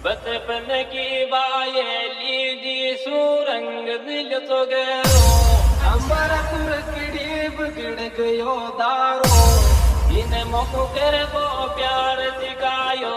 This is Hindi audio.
बचपन की बायली दी सुरंग दिल तो गयो हमारा कुरकड़ी बिगड़ गयो दारो इन मोको कर वो प्यार सिखायो